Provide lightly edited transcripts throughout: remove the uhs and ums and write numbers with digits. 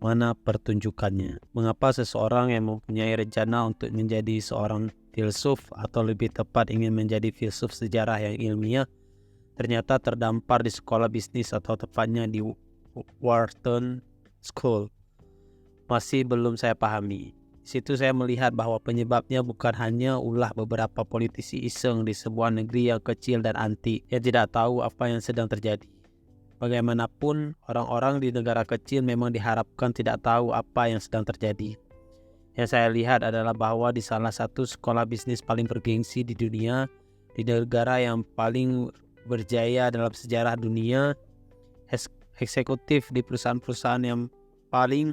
mana pertunjukannya. Mengapa seseorang yang mempunyai rencana untuk menjadi seorang filsuf, atau lebih tepat ingin menjadi filsuf sejarah yang ilmiah, ternyata terdampar di sekolah bisnis, atau tepatnya di Wharton School, masih belum saya pahami. Di situ saya melihat bahwa penyebabnya bukan hanya ulah beberapa politisi iseng di sebuah negeri yang kecil dan anti yang tidak tahu apa yang sedang terjadi. Bagaimanapun, orang-orang di negara kecil memang diharapkan tidak tahu apa yang sedang terjadi. Yang saya lihat adalah bahwa di salah satu sekolah bisnis paling bergengsi di dunia, di negara yang paling berjaya dalam sejarah dunia, eksekutif di perusahaan-perusahaan yang paling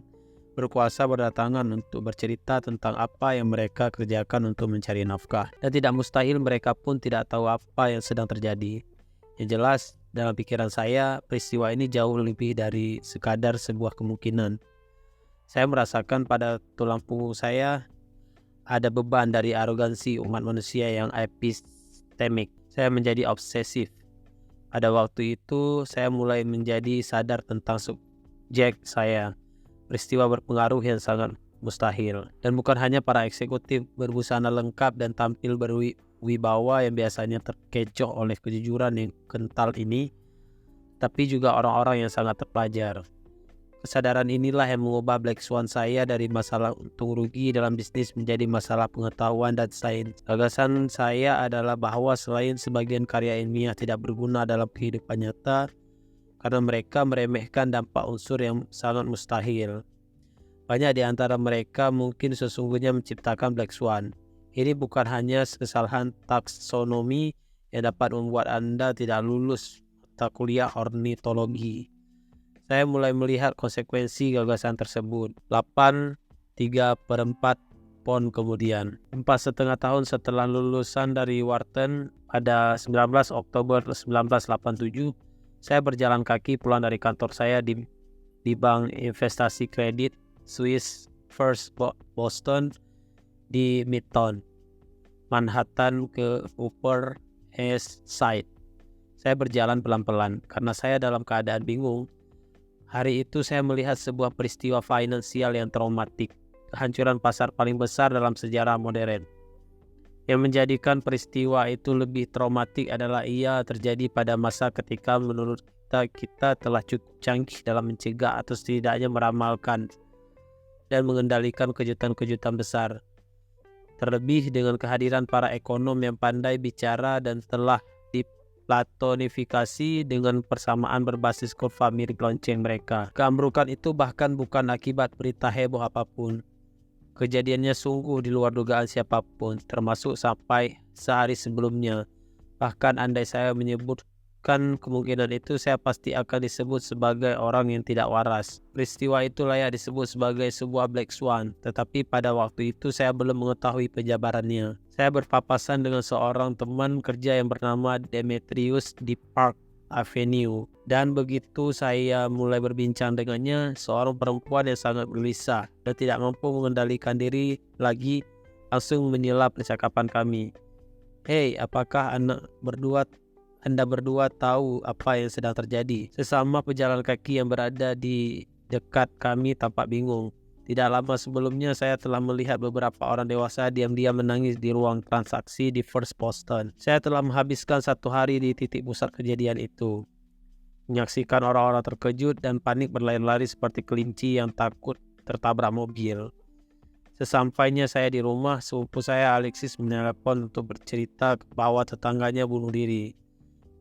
berkuasa berdatangan untuk bercerita tentang apa yang mereka kerjakan untuk mencari nafkah. Dan tidak mustahil mereka pun tidak tahu apa yang sedang terjadi. Yang jelas, dalam pikiran saya, peristiwa ini jauh lebih dari sekadar sebuah kemungkinan. Saya merasakan pada tulang punggung saya ada beban dari arogansi umat manusia yang epistemik. Saya menjadi obsesif. Pada waktu itu, saya mulai menjadi sadar tentang subjek saya. Peristiwa berpengaruh yang sangat mustahil. Dan bukan hanya para eksekutif berbusana lengkap dan tampil berwibawa yang biasanya terkecoh oleh kejujuran yang kental ini, tapi juga orang-orang yang sangat terpelajar. Kesadaran inilah yang mengubah Black Swan saya dari masalah untung rugi dalam bisnis menjadi masalah pengetahuan dan sains. Gagasan saya adalah bahwa selain sebagian karya ilmiah tidak berguna dalam kehidupan nyata, karena mereka meremehkan dampak unsur yang sangat mustahil. Banyak di antara mereka mungkin sesungguhnya menciptakan Black Swan. Ini bukan hanya kesalahan taksonomi yang dapat membuat Anda tidak lulus mata kuliah ornitologi. Saya mulai melihat konsekuensi gagasan tersebut. 8,3/4 pon kemudian, 4,5 tahun setelah lulusan dari Wharton pada 19 Oktober 1987, saya berjalan kaki pulang dari kantor saya di bank investasi kredit Swiss First Boston di Midtown, Manhattan ke Upper East Side. Saya berjalan pelan-pelan karena saya dalam keadaan bingung. Hari itu saya melihat sebuah peristiwa finansial yang traumatik, kehancuran pasar paling besar dalam sejarah modern. Yang menjadikan peristiwa itu lebih traumatik adalah ia terjadi pada masa ketika menurut kita telah cukup canggih dalam mencegah atau setidaknya meramalkan dan mengendalikan kejutan-kejutan besar. Terlebih dengan kehadiran para ekonom yang pandai bicara dan telah diplatonifikasi dengan persamaan berbasis kurva mirip lonceng mereka. Keambrukan itu bahkan bukan akibat berita heboh apapun. Kejadiannya sungguh di luar dugaan siapapun, termasuk sampai sehari sebelumnya. Bahkan andai saya menyebutkan kemungkinan itu, saya pasti akan disebut sebagai orang yang tidak waras. Peristiwa itu layak disebut sebagai sebuah Black Swan, tetapi pada waktu itu saya belum mengetahui penjabarannya. Saya berpapasan dengan seorang teman kerja yang bernama Demetrius di Park Avenue, dan begitu saya mulai berbincang dengannya, seorang perempuan yang sangat gelisah dan tidak mampu mengendalikan diri lagi langsung menyela percakapan kami. "Hei, apakah Anda berdua tahu apa yang sedang terjadi?" Sesama pejalan kaki yang berada di dekat kami tampak bingung. Tidak lama sebelumnya saya telah melihat beberapa orang dewasa diam-diam menangis di ruang transaksi di First Boston. Saya telah menghabiskan 1 hari di titik pusat kejadian itu, menyaksikan orang-orang terkejut dan panik berlari-lari seperti kelinci yang takut tertabrak mobil. Sesampainya saya di rumah, sepupu saya Alexis menelepon untuk bercerita bahwa tetangganya bunuh diri,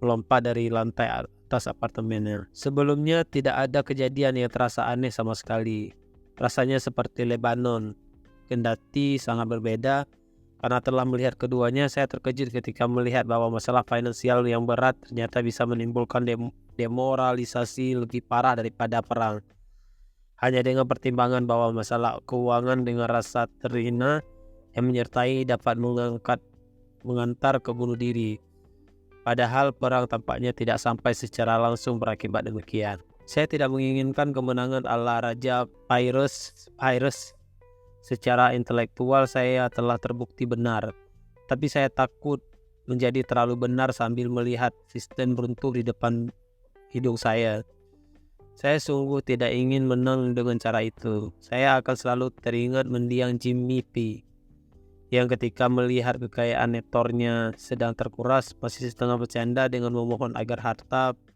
melompat dari lantai atas apartemennya. Sebelumnya tidak ada kejadian yang terasa aneh sama sekali. Rasanya seperti Lebanon, kendati sangat berbeda. Karena telah melihat keduanya, saya terkejut ketika melihat bahwa masalah finansial yang berat ternyata bisa menimbulkan demoralisasi lebih parah daripada perang. Hanya dengan pertimbangan bahwa masalah keuangan dengan rasa terhina yang menyertai dapat mengantar ke bunuh diri. Padahal perang tampaknya tidak sampai secara langsung berakibat demikian. Saya tidak menginginkan kemenangan ala Raja Pyrrhus. Secara intelektual saya telah terbukti benar, tapi saya takut menjadi terlalu benar sambil melihat sistem runtuh di depan hidung saya. Saya sungguh tidak ingin menang dengan cara itu. Saya akan selalu teringat mendiang Jimmy P, yang ketika melihat kekayaan netornya sedang terkuras, masih setengah bercanda dengan memohon agar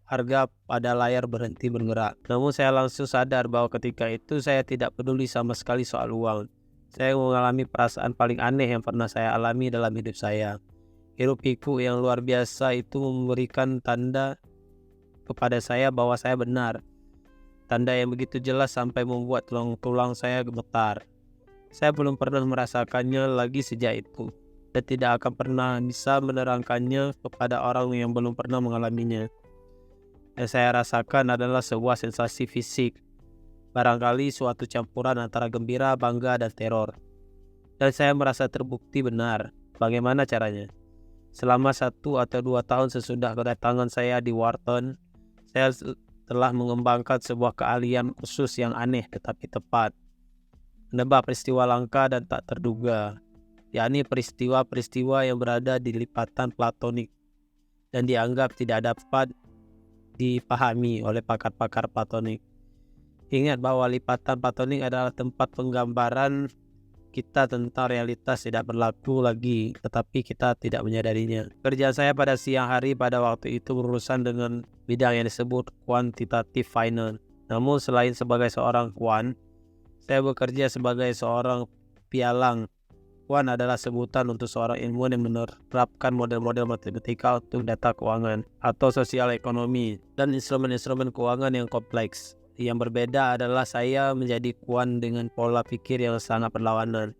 harga pada layar berhenti bergerak. Namun saya langsung sadar bahwa ketika itu saya tidak peduli sama sekali soal uang. Saya mengalami perasaan paling aneh yang pernah saya alami dalam hidup saya. Hiruk pikuk yang luar biasa itu memberikan tanda kepada saya bahwa saya benar. Tanda yang begitu jelas sampai membuat tulang-tulang saya gemetar. Saya belum pernah merasakannya lagi sejak itu, dan tidak akan pernah bisa menerangkannya kepada orang yang belum pernah mengalaminya. Yang saya rasakan adalah sebuah sensasi fisik, barangkali suatu campuran antara gembira, bangga, dan teror. Dan saya merasa terbukti benar. Bagaimana caranya? Selama 1 atau 2 tahun sesudah kedatangan saya di Wharton, saya telah mengembangkan sebuah keahlian khusus yang aneh tetapi tepat. Menebak peristiwa langka dan tak terduga, yakni peristiwa-peristiwa yang berada di lipatan platonik dan dianggap tidak dapat dipahami oleh pakar-pakar platonik. Ingat bahwa lipatan platonik adalah tempat penggambaran kita tentang realitas tidak berlaku lagi, tetapi kita tidak menyadarinya. Kerjaan saya pada siang hari pada waktu itu berurusan dengan bidang yang disebut quantitative finance. Namun selain sebagai seorang quant, saya bekerja sebagai seorang pialang. Quant adalah sebutan untuk seorang ilmuwan yang menerapkan model-model matematika untuk data keuangan atau sosial ekonomi dan instrumen-instrumen keuangan yang kompleks. Yang berbeda adalah saya menjadi quant dengan pola pikir yang sangat berlawanan.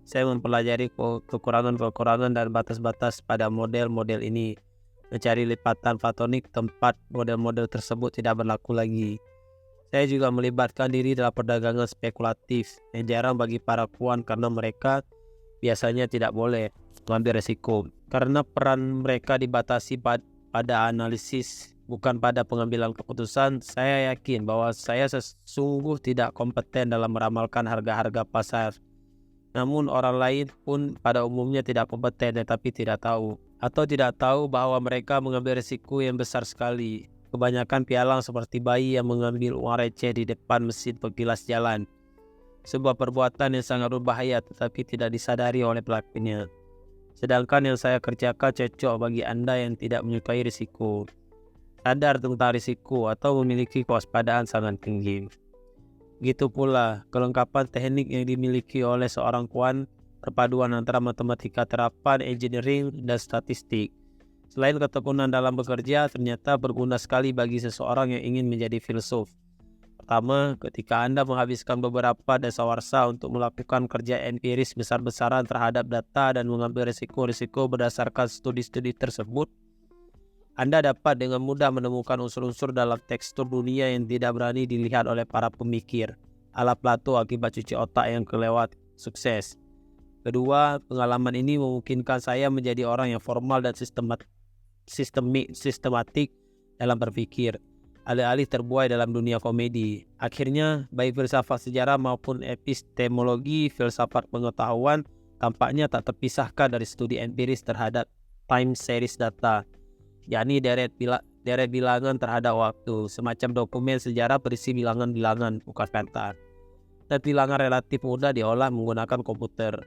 Saya mempelajari kekurangan-kekurangan dan batas-batas pada model-model ini, mencari lipatan platonik tempat model-model tersebut tidak berlaku lagi. Saya juga melibatkan diri dalam perdagangan spekulatif yang jarang bagi para quant karena mereka biasanya tidak boleh mengambil resiko. Karena peran mereka dibatasi pada analisis, bukan pada pengambilan keputusan, saya yakin bahwa saya sesungguh tidak kompeten dalam meramalkan harga-harga pasar. Namun orang lain pun pada umumnya tidak kompeten tetapi tidak tahu, atau tidak tahu bahwa mereka mengambil risiko yang besar sekali. Kebanyakan pialang seperti bayi yang mengambil uang receh di depan mesin penggilas jalan. Sebuah perbuatan yang sangat berbahaya tetapi tidak disadari oleh pelakunya. Sedangkan yang saya kerjakan cocok bagi Anda yang tidak menyukai risiko, sadar tentang risiko, atau memiliki kewaspadaan sangat tinggi. Begitu pula kelengkapan teknik yang dimiliki oleh seorang quant, perpaduan antara matematika terapan, engineering, dan statistik. Selain ketekunan dalam bekerja, ternyata berguna sekali bagi seseorang yang ingin menjadi filsuf. Pertama, ketika Anda menghabiskan beberapa dasawarsa untuk melakukan kerja empiris besar-besaran terhadap data dan mengambil risiko-risiko berdasarkan studi-studi tersebut, Anda dapat dengan mudah menemukan unsur-unsur dalam tekstur dunia yang tidak berani dilihat oleh para pemikir, ala Plato akibat cuci otak yang kelewat sukses. Kedua, pengalaman ini memungkinkan saya menjadi orang yang formal dan sistematik dalam berpikir, alih-alih terbuai dalam dunia komedi. Akhirnya, baik filsafat sejarah maupun epistemologi filsafat pengetahuan tampaknya tak terpisahkan dari studi empiris terhadap time series data, yakni deret bilangan terhadap waktu, semacam dokumen sejarah berisi bilangan-bilangan, bukan kata. Dan bilangan relatif mudah diolah menggunakan komputer.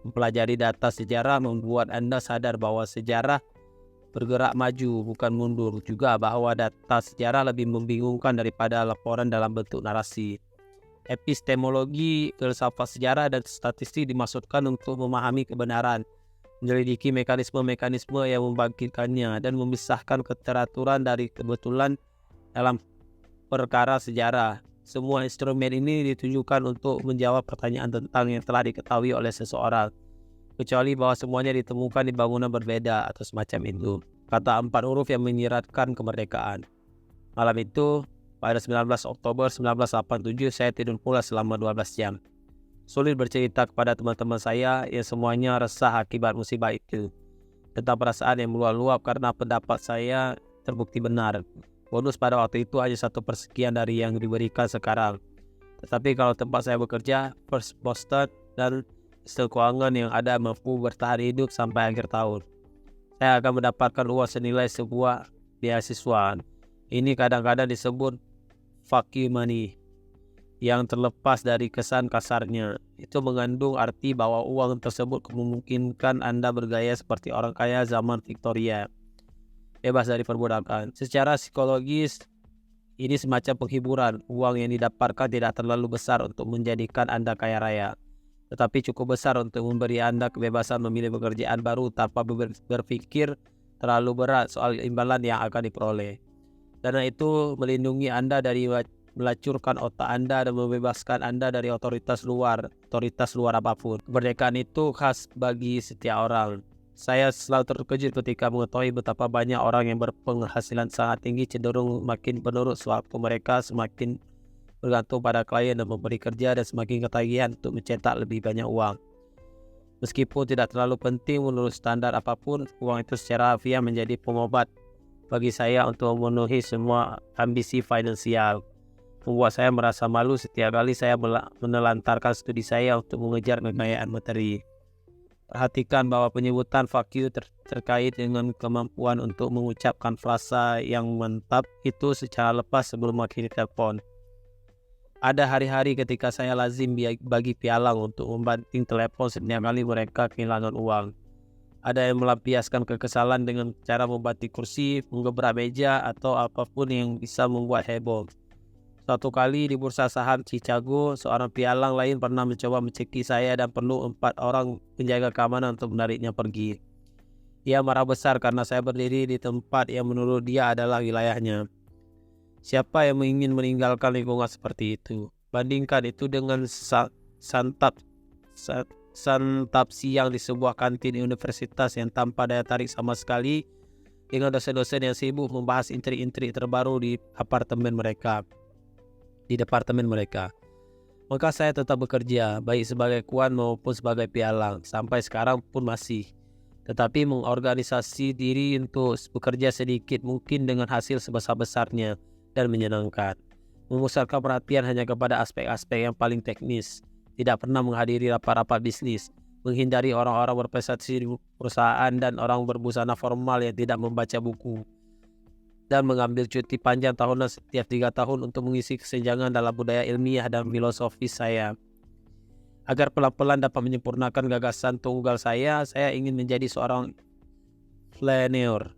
Mempelajari data sejarah membuat Anda sadar bahwa sejarah bergerak maju, bukan mundur, juga bahwa data sejarah lebih membingungkan daripada laporan dalam bentuk narasi. Epistemologi, filsafat sejarah, dan statistik dimaksudkan untuk memahami kebenaran, menyelidiki mekanisme-mekanisme yang membangkitkannya, dan memisahkan keteraturan dari kebetulan dalam perkara sejarah. Semua instrumen ini ditujukan untuk menjawab pertanyaan tentang yang telah diketahui oleh seseorang, kecuali bahwa semuanya ditemukan di bangunan berbeda atau semacam itu. Kata 4 huruf yang menyiratkan kemerdekaan. Malam itu, pada 19 Oktober 1987, saya tidur pula selama 12 jam. Sulit bercerita kepada teman-teman saya yang semuanya resah akibat musibah itu, tentang perasaan yang meluap-luap karena pendapat saya terbukti benar. Bonus pada waktu itu hanya 1/sekian dari yang diberikan sekarang. Tetapi kalau tempat saya bekerja, First Boston, dan sistem keuangan yang ada mampu bertahan hidup sampai akhir tahun, saya akan mendapatkan uang senilai sebuah beasiswa. Ini kadang-kadang disebut fuck you money yang terlepas dari kesan kasarnya. Itu mengandung arti bahwa uang tersebut memungkinkan Anda bergaya seperti orang kaya zaman Victoria, bebas dari perbudakan. Secara psikologis, ini semacam penghiburan. Uang yang didapatkan tidak terlalu besar untuk menjadikan Anda kaya raya, tetapi cukup besar untuk memberi Anda kebebasan memilih pekerjaan baru tanpa berpikir terlalu berat soal imbalan yang akan diperoleh. Dana itu melindungi Anda dari melacurkan otak Anda dan membebaskan Anda dari otoritas luar apapun. Kemerdekaan itu khas bagi setiap orang. Saya selalu terkejut ketika mengetahui betapa banyak orang yang berpenghasilan sangat tinggi cenderung makin penurut sewaktu mereka semakin bergantung pada klien dan memberi kerja, dan semakin ketagihan untuk mencetak lebih banyak uang. Meskipun tidak terlalu penting menurut standar apapun, uang itu secara harfiah menjadi pengobat bagi saya untuk memenuhi semua ambisi finansial. Membuat saya merasa malu setiap kali saya menelantarkan studi saya untuk mengejar kekayaan materi. Perhatikan bahwa penyebutan fuck you terkait dengan kemampuan untuk mengucapkan frasa yang mantap itu secara lepas sebelum mengakhiri telepon. Ada hari-hari ketika saya lazim bagi pialang untuk membanting telepon setiap kali mereka kehilangan uang. Ada yang melampiaskan kekesalan dengan cara membanting kursi, menggebrak meja, atau apapun yang bisa membuat heboh. Suatu kali di bursa saham Chicago, seorang pialang lain pernah mencoba mencekik saya dan perlu 4 orang penjaga keamanan untuk menariknya pergi. Ia marah besar karena saya berdiri di tempat yang menurut dia adalah wilayahnya. Siapa yang ingin meninggalkan lingkungan seperti itu? Bandingkan itu dengan santap siang di sebuah kantin universitas yang tanpa daya tarik sama sekali, dengan dosen-dosen yang sibuk membahas intrik-intrik terbaru di departemen mereka. Maka saya tetap bekerja, baik sebagai kuan maupun sebagai pialang, sampai sekarang pun masih. Tetapi mengorganisasi diri untuk bekerja sedikit mungkin dengan hasil sebesar-besarnya dan menyenangkan. Memusatkan perhatian hanya kepada aspek-aspek yang paling teknis, tidak pernah menghadiri rapat-rapat bisnis, menghindari orang-orang berprestasi di perusahaan dan orang berbusana formal yang tidak membaca buku, dan mengambil cuti panjang tahunan setiap 3 tahun untuk mengisi kesenjangan dalam budaya ilmiah dan filosofis saya. Agar pelan-pelan dapat menyempurnakan gagasan tunggal saya ingin menjadi seorang flaneur,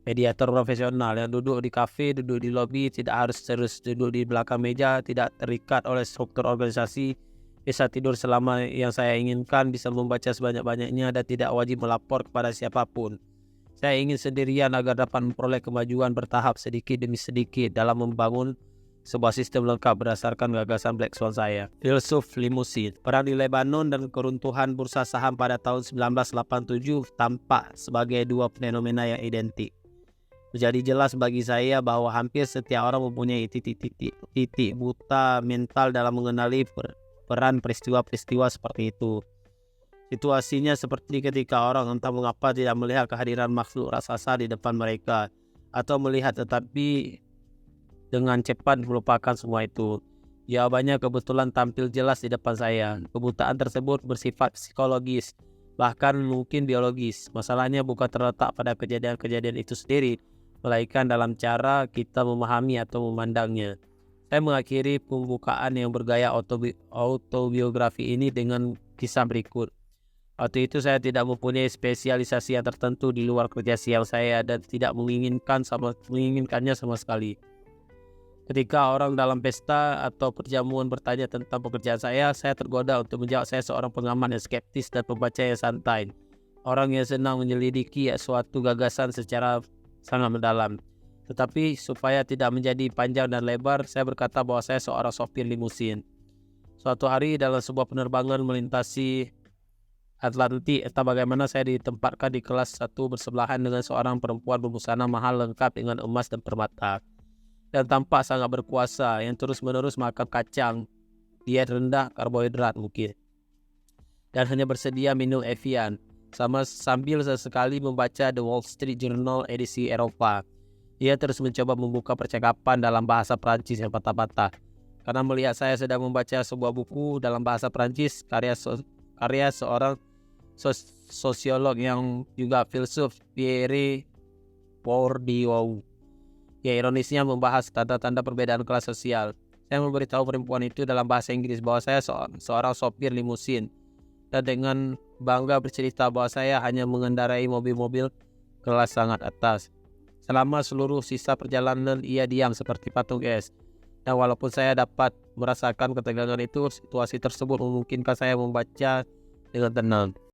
mediator profesional yang duduk di kafe, duduk di lobi, tidak harus terus duduk di belakang meja, tidak terikat oleh struktur organisasi, bisa tidur selama yang saya inginkan, bisa membaca sebanyak-banyaknya, dan tidak wajib melapor kepada siapapun. Saya ingin sendirian agar dapat memperoleh kemajuan bertahap sedikit demi sedikit dalam membangun sebuah sistem lengkap berdasarkan gagasan Black Swan saya. Filsuf limusin. Perang di Lebanon dan keruntuhan bursa saham pada tahun 1987 tampak sebagai dua fenomena yang identik. Menjadi jelas bagi saya bahwa hampir setiap orang mempunyai titik buta mental dalam mengenali peran peristiwa-peristiwa seperti itu. Situasinya seperti ketika orang entah mengapa tidak melihat kehadiran makhluk raksasa di depan mereka, atau melihat tetapi dengan cepat melupakan semua itu. Jawabannya kebetulan tampil jelas di depan saya. Kebutaan tersebut bersifat psikologis, bahkan mungkin biologis. Masalahnya bukan terletak pada kejadian-kejadian itu sendiri, melainkan dalam cara kita memahami atau memandangnya. Saya mengakhiri pembukaan yang bergaya autobiografi ini dengan kisah berikut. Waktu itu saya tidak mempunyai spesialisasi yang tertentu di luar kerja siang saya dan tidak menginginkannya sama sekali. Ketika orang dalam pesta atau perjamuan bertanya tentang pekerjaan saya tergoda untuk menjawab saya seorang pengamat yang skeptis dan pembaca yang santai. Orang yang senang menyelidiki suatu gagasan secara sangat mendalam. Tetapi supaya tidak menjadi panjang dan lebar, saya berkata bahwa saya seorang sopir limusin. Suatu hari dalam sebuah penerbangan melintasi Atlantik, entah bagaimana saya ditempatkan di kelas 1 bersebelahan dengan seorang perempuan berbusana mahal lengkap dengan emas dan permata, dan tampak sangat berkuasa yang terus-menerus makan kacang, diet rendah karbohidrat mungkin, dan hanya bersedia minum Evian, sambil sesekali membaca The Wall Street Journal edisi Eropa. Ia terus mencoba membuka percakapan dalam bahasa Prancis yang patah-patah. Karena melihat saya sedang membaca sebuah buku dalam bahasa Prancis, karya seorang sosiolog yang juga filsuf, Pierre Bourdieu. Ya, ironisnya membahas tanda-tanda perbedaan kelas sosial. Saya memberitahu perempuan itu dalam bahasa Inggris bahwa saya seorang sopir limusin, dan dengan bangga bercerita bahwa saya hanya mengendarai mobil-mobil kelas sangat atas. Selama seluruh sisa perjalanan ia diam seperti patung es. Dan walaupun saya dapat merasakan ketegangan itu, situasi tersebut memungkinkan saya membaca dengan tenang.